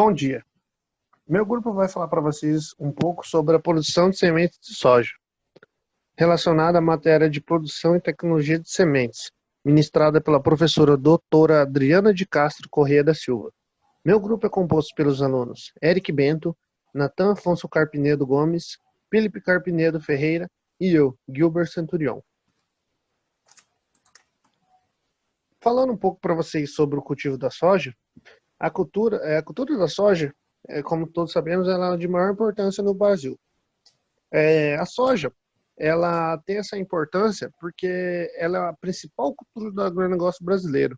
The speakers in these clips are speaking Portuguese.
Bom dia. Meu grupo vai falar para vocês um pouco sobre a produção de sementes de soja, relacionada à matéria de produção e tecnologia de sementes, ministrada pela professora doutora Adriana de Castro Corrêa da Silva. Meu grupo é composto pelos alunos Eric Bento, Natan Afonso Carpinedo Gomes, Felipe Carpinedo Ferreira e eu, Gilbert Centurion. Falando um pouco para vocês sobre o cultivo da soja, a cultura da soja, como todos sabemos, ela é de maior importância no Brasil. A soja, ela tem essa importância porque ela é a principal cultura do agronegócio brasileiro.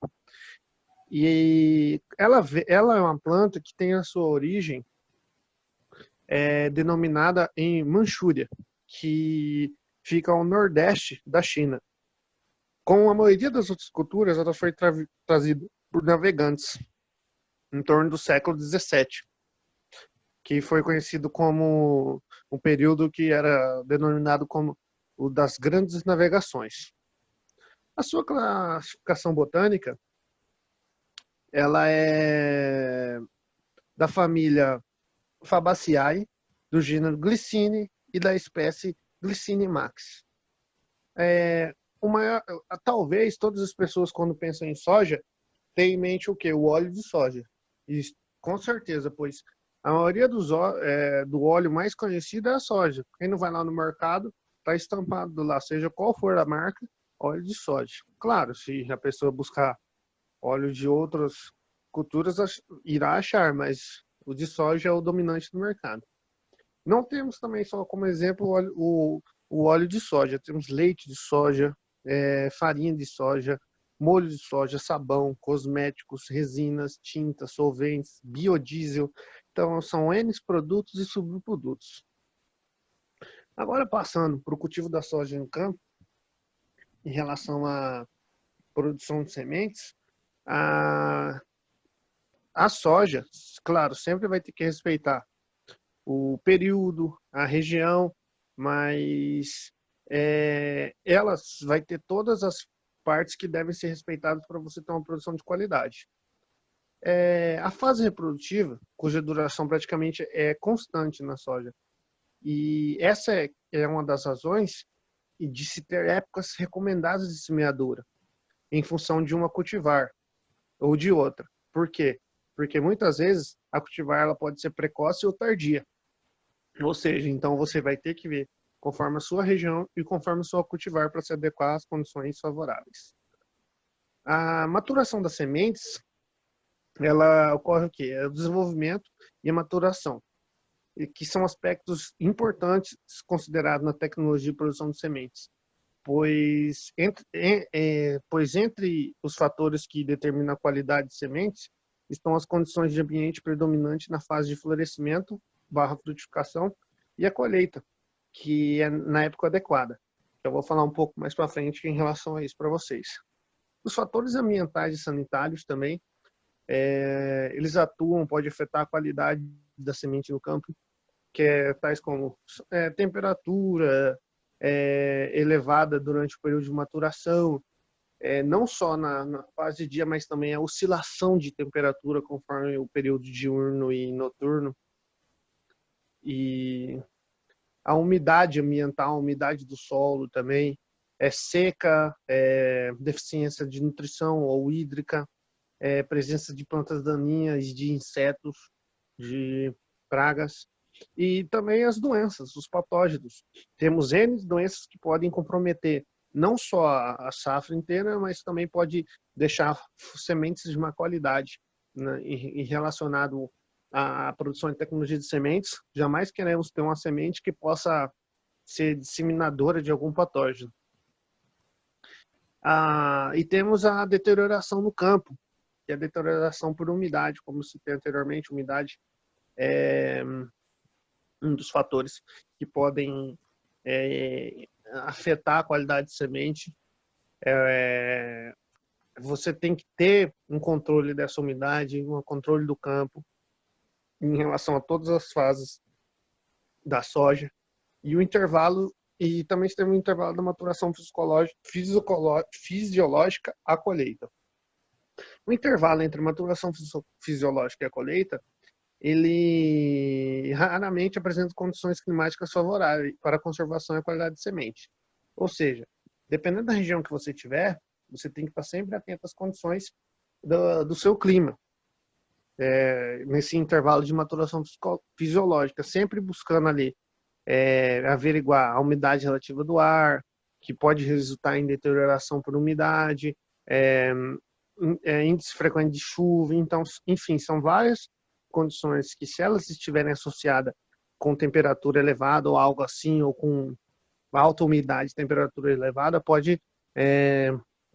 E ela é uma planta que tem a sua origem denominada em Manchúria, que fica ao nordeste da China. Com a maioria das outras culturas, ela foi trazida por navegantes em torno do século XVII, que foi conhecido como um período que era denominado como o das grandes navegações. A sua classificação botânica, ela é da família Fabaceae, do gênero Glycine e da espécie Glycine max. Talvez todas as pessoas, quando pensam em soja, tenham em mente o quê? O óleo de soja. E, com certeza, pois a maioria do óleo mais conhecido é a soja. Quem não vai lá no mercado, está estampado lá, seja qual for a marca, óleo de soja. Claro, se a pessoa buscar óleo de outras culturas, irá achar, mas o de soja é o dominante no mercado. Não temos também só como exemplo o óleo de soja. Temos leite de soja, farinha de soja, molho de soja, sabão, cosméticos, resinas, tintas, solventes, biodiesel. Então, são N produtos e subprodutos. Agora, passando para o cultivo da soja no campo, em relação à produção de sementes, a soja, claro, sempre vai ter que respeitar o período, a região, mas ela vai ter todas as partes que devem ser respeitadas para você ter uma produção de qualidade. A fase reprodutiva, cuja duração praticamente é constante na soja, e essa é uma das razões de se ter épocas recomendadas de semeadura, em função de uma cultivar ou de outra. Por quê? Porque muitas vezes a cultivar ela pode ser precoce ou tardia. Ou seja, então você vai ter que ver conforme a sua região e conforme a sua cultivar para se adequar às condições favoráveis. A maturação das sementes, ela ocorre o quê? É o desenvolvimento e a maturação, que são aspectos importantes considerados na tecnologia de produção de sementes, pois entre os fatores que determinam a qualidade de sementes estão as condições de ambiente predominante na fase de florescimento, frutificação e a colheita, que é na época adequada. Eu vou falar um pouco mais para frente em relação a isso para vocês. Os fatores ambientais e sanitários também, eles atuam, pode afetar a qualidade da semente no campo, que tais como temperatura elevada durante o período de maturação, não só na fase de dia, mas também a oscilação de temperatura conforme o período diurno e noturno, e a umidade ambiental, a umidade do solo também, seca, deficiência de nutrição ou hídrica, presença de plantas daninhas, de insetos, de pragas, e também as doenças, os patógenos. Temos N doenças que podem comprometer não só a safra inteira, mas também pode deixar sementes de má qualidade, né, e relacionado à produção de tecnologia de sementes. Jamais queremos ter uma semente que possa ser disseminadora de algum patógeno. E temos a deterioração no campo, que é a deterioração por umidade, como citei anteriormente. Umidade é um dos fatores que podem afetar a qualidade de semente. Você tem que ter um controle dessa umidade, um controle do campo em relação a todas as fases da soja, e o intervalo, e também temos um intervalo da maturação fisiológica à colheita. O intervalo entre a maturação fisiológica e a colheita, ele raramente apresenta condições climáticas favoráveis para a conservação e a qualidade de semente. Ou seja, dependendo da região que você tiver, você tem que estar sempre atento às condições do seu clima, nesse intervalo de maturação fisiológica, sempre buscando ali averiguar a umidade relativa do ar, que pode resultar em deterioração por umidade, índice frequente de chuva. Então, enfim, são várias condições que, se elas estiverem associadas com temperatura elevada ou algo assim, ou com alta umidade, temperatura elevada, pode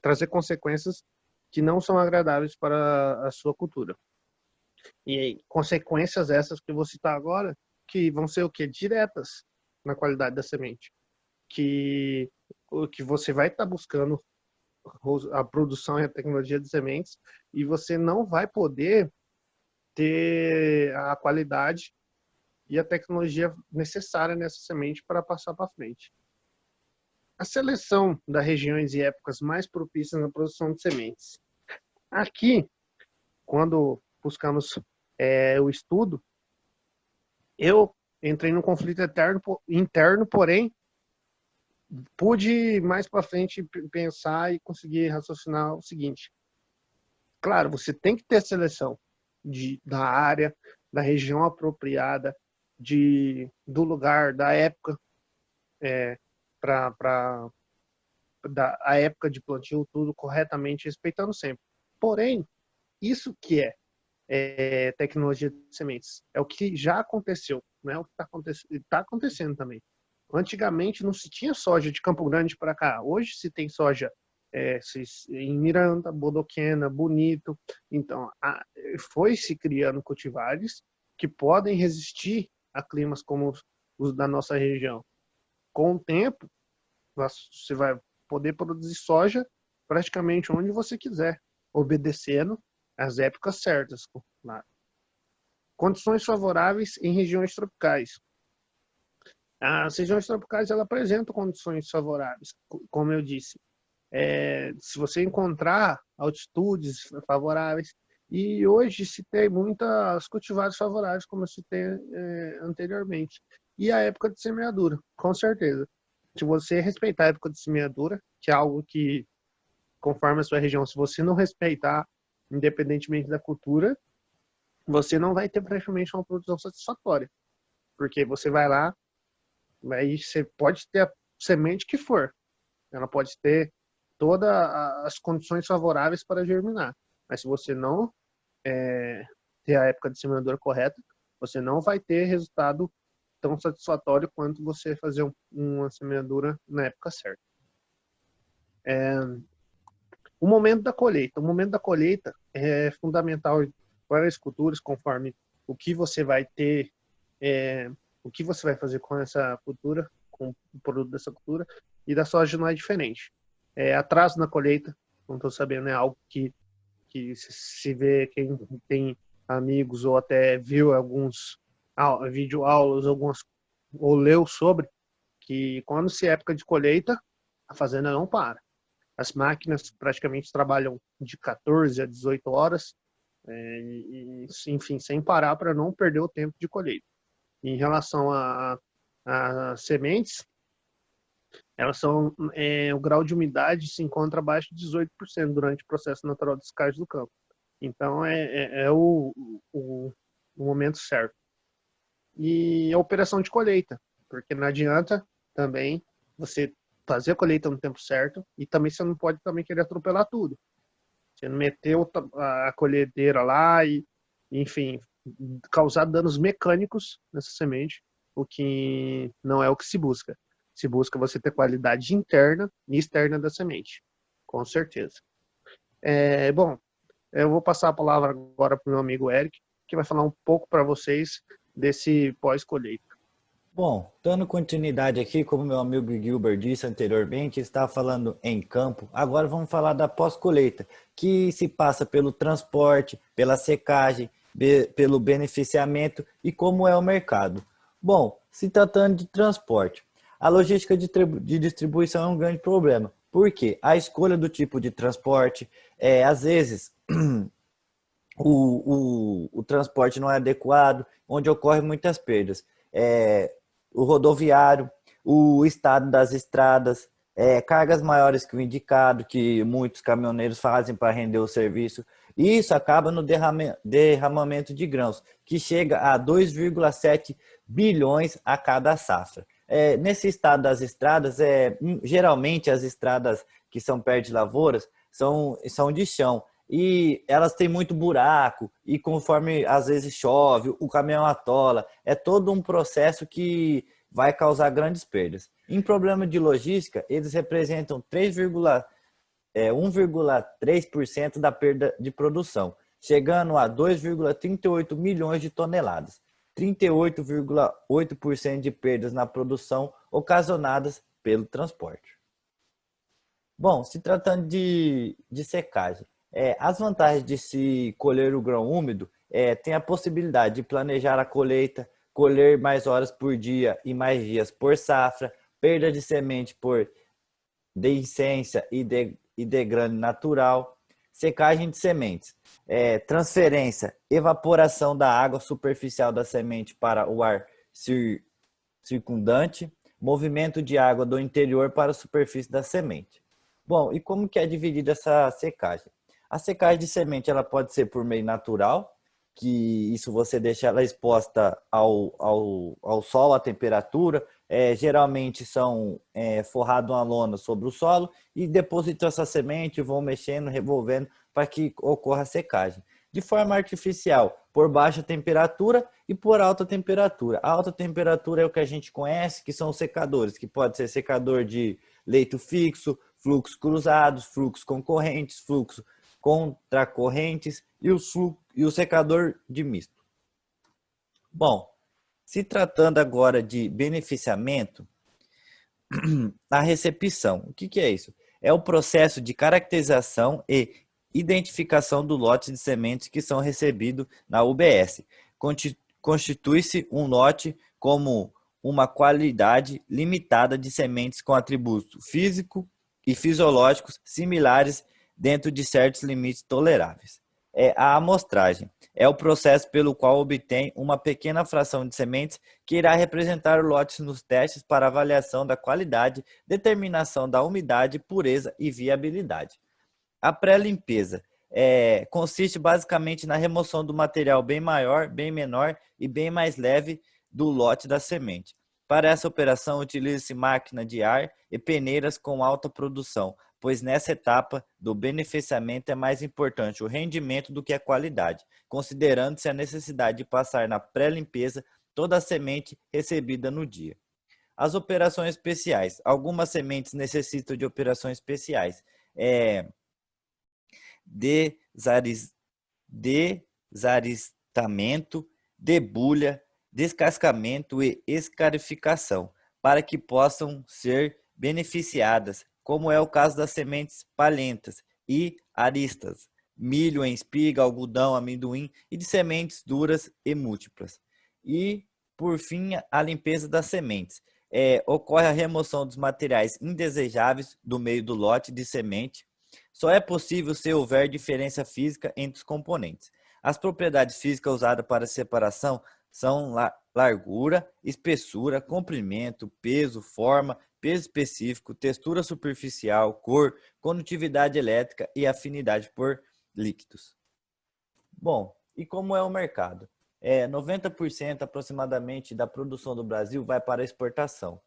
trazer consequências que não são agradáveis para a sua cultura. E aí, consequências essas que eu vou citar agora, que vão ser o quê? Diretas na qualidade da semente. Que você vai estar buscando a produção e a tecnologia de sementes e você não vai poder ter a qualidade e a tecnologia necessária nessa semente para passar para frente. A seleção das regiões e épocas mais propícias na produção de sementes. Aqui, quando buscamos o estudo, eu entrei num conflito interno, porém, pude mais para frente pensar e conseguir raciocinar o seguinte. Claro, você tem que ter a seleção da área, da região apropriada, do lugar, da época, a época de plantio, tudo corretamente, respeitando sempre. Porém, isso que é tecnologia de sementes. É o que já aconteceu, não é o que está acontecendo também. Antigamente não se tinha soja de Campo Grande para cá. Hoje se tem soja em Miranda, Bodoquena, Bonito. Então, foi se criando cultivares que podem resistir a climas como os da nossa região. Com o tempo, você vai poder produzir soja praticamente onde você quiser, obedecendo as épocas certas. Claro. Condições favoráveis em regiões tropicais. As regiões tropicais ela apresentam condições favoráveis, como eu disse. Se você encontrar altitudes favoráveis, e hoje se tem muitas cultivares favoráveis, como eu citei anteriormente. E a época de semeadura, com certeza. Se você respeitar a época de semeadura, que é algo que, conforme a sua região, se você não respeitar, independentemente da cultura, você não vai ter praticamente uma produção satisfatória. Porque você vai lá, aí você pode ter a semente que for. Ela pode ter todas as condições favoráveis para germinar. Mas se você não ter a época de semeadura correta, você não vai ter resultado tão satisfatório quanto você fazer uma semeadura na época certa. O momento da colheita. O momento da colheita é fundamental para as culturas, conforme o que você vai ter, o que você vai fazer com essa cultura, com o produto dessa cultura, e da soja não é diferente. Atraso na colheita, não estou sabendo, é algo que se vê, quem tem amigos ou até viu alguns videoaulas, ou leu sobre, que quando se é época de colheita, a fazenda não para. As máquinas praticamente trabalham de 14 a 18 horas, enfim, sem parar para não perder o tempo de colheita. Em relação a sementes, elas são, o grau de umidade se encontra abaixo de 18% durante o processo natural de descarte do campo. Então, é o momento certo. E a operação de colheita, porque não adianta também você fazer a colheita no tempo certo e também você não pode também querer atropelar tudo. Você não meteu a colhedeira lá e, enfim, causar danos mecânicos nessa semente, o que não é o que se busca. Se busca você ter qualidade interna e externa da semente, com certeza. Bom, eu vou passar a palavra agora para o meu amigo Eric, que vai falar um pouco para vocês desse pós-colheita. Bom, dando continuidade aqui, como meu amigo Gilbert disse anteriormente, está falando em campo, agora vamos falar da pós-colheita, que se passa pelo transporte, pela secagem, pelo beneficiamento e como é o mercado. Bom, se tratando de transporte, a logística de distribuição é um grande problema. Por quê? A escolha do tipo de transporte, às vezes, o transporte não é adequado, onde ocorrem muitas perdas. O rodoviário, o estado das estradas, cargas maiores que o indicado, que muitos caminhoneiros fazem para render o serviço. E isso acaba no derramamento de grãos, que chega a 2,7 bilhões a cada safra. Nesse estado das estradas, geralmente as estradas que são perto de lavouras são de chão e elas têm muito buraco e conforme às vezes chove, o caminhão atola, é todo um processo que vai causar grandes perdas. Em problema de logística, eles representam 1,3% da perda de produção, chegando a 2,38 milhões de toneladas. 38,8% de perdas na produção ocasionadas pelo transporte. Bom, se tratando de secagem, as vantagens de se colher o grão úmido tem a possibilidade de planejar a colheita, colher mais horas por dia e mais dias por safra, perda de semente por deiscência e degrande natural, secagem de sementes, transferência, evaporação da água superficial da semente para o ar circundante, movimento de água do interior para a superfície da semente. Bom, e como que é dividida essa secagem? A secagem de semente ela pode ser por meio natural, que isso você deixa ela exposta ao sol, à temperatura, geralmente são forrado uma lona sobre o solo e depositam essa semente, vão mexendo, revolvendo para que ocorra a secagem. De forma artificial, por baixa temperatura e por alta temperatura. A alta temperatura é o que a gente conhece, que são os secadores, que pode ser secador de leito fixo, fluxos cruzados, fluxos concorrentes, fluxo contracorrentes e o secador de misto. Bom, se tratando agora de beneficiamento, a recepção, o que é isso? É o processo de caracterização e identificação do lote de sementes que são recebidos na UBS. Constitui-se um lote como uma qualidade limitada de sementes com atributos físicos e fisiológicos similares dentro de certos limites toleráveis. A amostragem é o processo pelo qual obtém uma pequena fração de sementes que irá representar o lote nos testes para avaliação da qualidade, determinação da umidade, pureza e viabilidade. A pré-limpeza consiste basicamente na remoção do material bem maior, bem menor e bem mais leve do lote da semente. Para essa operação, utiliza-se máquina de ar e peneiras com alta produção, pois nessa etapa do beneficiamento é mais importante o rendimento do que a qualidade, considerando-se a necessidade de passar na pré-limpeza toda a semente recebida no dia. As operações especiais. Algumas sementes necessitam de operações especiais. Desaristamento, debulha, descascamento e escarificação, para que possam ser beneficiadas, como é o caso das sementes palhentas e aristas, milho em espiga, algodão, amendoim e de sementes duras e múltiplas. E, por fim, a limpeza das sementes. Ocorre a remoção dos materiais indesejáveis do meio do lote de semente. Só é possível se houver diferença física entre os componentes. As propriedades físicas usadas para separação são largura, espessura, comprimento, peso, forma, peso específico, textura superficial, cor, condutividade elétrica e afinidade por líquidos. Bom, e como é o mercado? 90% aproximadamente da produção do Brasil vai para exportação.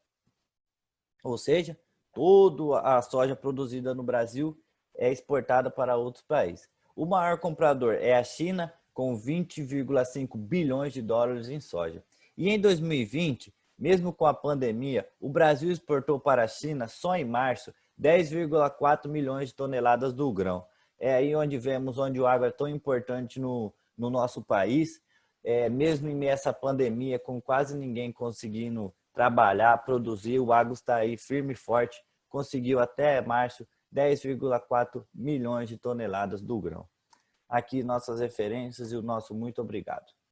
Ou seja, toda a soja produzida no Brasil é exportada para outros países. O maior comprador é a China, com 20,5 bilhões de dólares em soja. E em 2020, mesmo com a pandemia, o Brasil exportou para a China, só em março, 10,4 milhões de toneladas do grão. É aí onde vemos onde o agro é tão importante no nosso país, mesmo em meio a essa pandemia, com quase ninguém conseguindo trabalhar, produzir, o agro está aí firme e forte, conseguiu até março 10,4 milhões de toneladas do grão. Aqui nossas referências e o nosso muito obrigado.